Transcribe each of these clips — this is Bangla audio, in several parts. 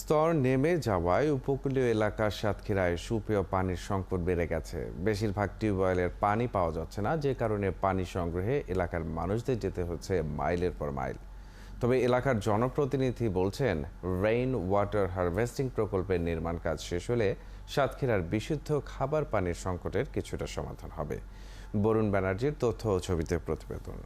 স্তর নেমে যাওয়ায় উপকূলীয় এলাকার সাতক্ষীরায় সুপেয় পানির সংকট বেড়ে গেছে। বেশিরভাগ টিউবওয়েলের পানি পাওয়া যাচ্ছে না, যে কারণে পানি সংগ্রহে এলাকার মানুষদের যেতে হচ্ছে মাইলের পর মাইল। তবে এলাকার জনপ্রতিনিধি বলছেন, রেইন ওয়াটার হারভেস্টিং প্রকল্পের নির্মাণ কাজ শেষ হলে সাতক্ষীরার বিশুদ্ধ খাবার পানির সংকটের কিছুটা সমাধান হবে। বরুণ ব্যানার্জির তথ্য ও ছবিতে প্রতিবেদন।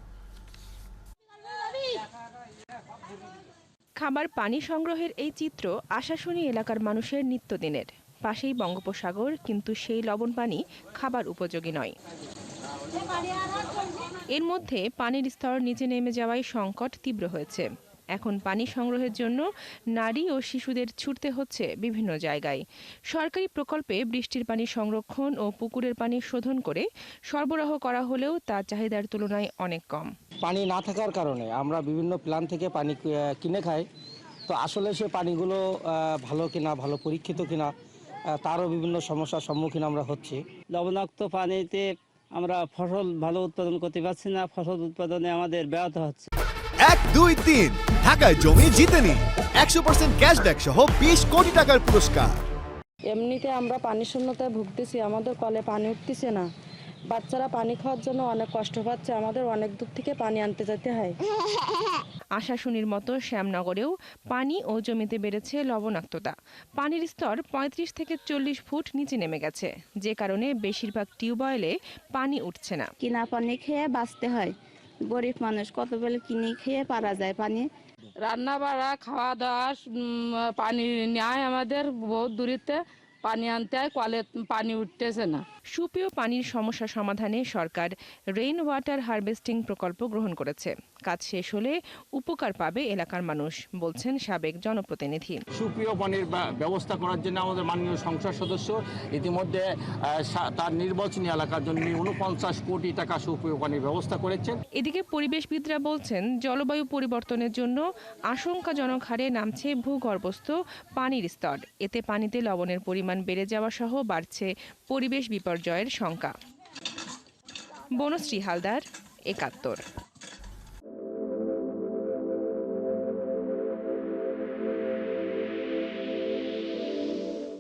খাবার পানি সংগ্রহের এই চিত্র আশাশুনি এলাকার মানুষের নিত্যদিনের। পাশেই বঙ্গোপসাগর, কিন্তু সেই লবণ পানি খাবার উপযোগী নয়। এর মধ্যে পানির স্তর নিচে নেমে যাওয়ায় সংকট তীব্র হয়েছে। এখন পানি সংগ্রহের জন্য নারী ও শিশুদের ছুটতে হচ্ছে বিভিন্ন জায়গায়। সরকারি প্রকল্পে বৃষ্টির পানি সংরক্ষণ ও পুকুরের পানি শোধন করে সরবরাহ করা হলেও তা চাহিদার তুলনায় অনেক কম। পানি না থাকার কারণে আমরা বিভিন্ন প্ল্যান থেকে পানি কিনে খাই। তো আসলে সে পানিগুলো ভালো কিনা, ভালো পরীক্ষিত কিনা, তারও বিভিন্ন সমস্যার সম্মুখীন আমরা হচ্ছি। লবণাক্ত পানিতে আমরা ফসল ভালো উৎপাদন করতে পারছি না, ফসল উৎপাদনে আমাদের ব্যাহত হচ্ছে। 1, 2, 3 ঢাকায় জমি জিতে নিন 100% ক্যাশব্যাক সহ 20 কোটি টাকার পুরস্কার। এমনিতে আমরা পানি শূন্যতায় ভুগতেছি, আমাদের কলে পানি উঠতেছে না। বাচ্চারা পানি খাওয়ার জন্য অনেক কষ্ট পাচ্ছে, আমাদের অনেক দূর থেকে পানি আনতে যেতে হয়। আশাশুনির মতো শ্যামনগরেও পানি ও জমিতে বেড়েছে লবণাক্ততা। পানির স্তর 35 থেকে 40 ফুট নিচে নেমে গেছে, যে কারণে বেশিরভাগ টিউবওয়েলে পানি উঠছে না। কিনা পানি খেয়ে বাঁচতে হয়। গরিব মানুষ কত বেলা কিনে খেয়ে পারা যায় পানি। রান্না বাড়া, খাওয়া দাওয়া, পানি নেয় আমাদের বহুত দূরিতে পানি আনতে হয়, কলে পানি উঠতেছে না। সুপেয় পানির সমস্যা সমাধানে সরকার রেইন ওয়াটার হারভেস্টিং প্রকল্প গ্রহণ করেছে। কাজ শেষ হলে উপকার পাবে এলাকার মানুষ, বলছেন সাবেক জনপ্রতিনিধি। সুপ্রিয় পানির ব্যবস্থা করার জন্য আমাদের মাননীয় সংসদ সদস্য ইতিমধ্যে তার নির্বাচনী এলাকার জন্য 49 কোটি টাকা সুপ্রিয় পানির ব্যবস্থা করেছেন। এদিকে পরিবেশবিদরা বলছেন, জলবায়ু পরিবর্তনের জন্য আশঙ্কাজনক হারে নামছে ভূগর্ভস্থ পানির স্তর। এতে পানিতে লবণের পরিমাণ বেড়ে যাওয়া সহ বাড়ছে পরিবেশ বিপর্যয়ের শঙ্কা। বনশ্রী হালদার, ৭১।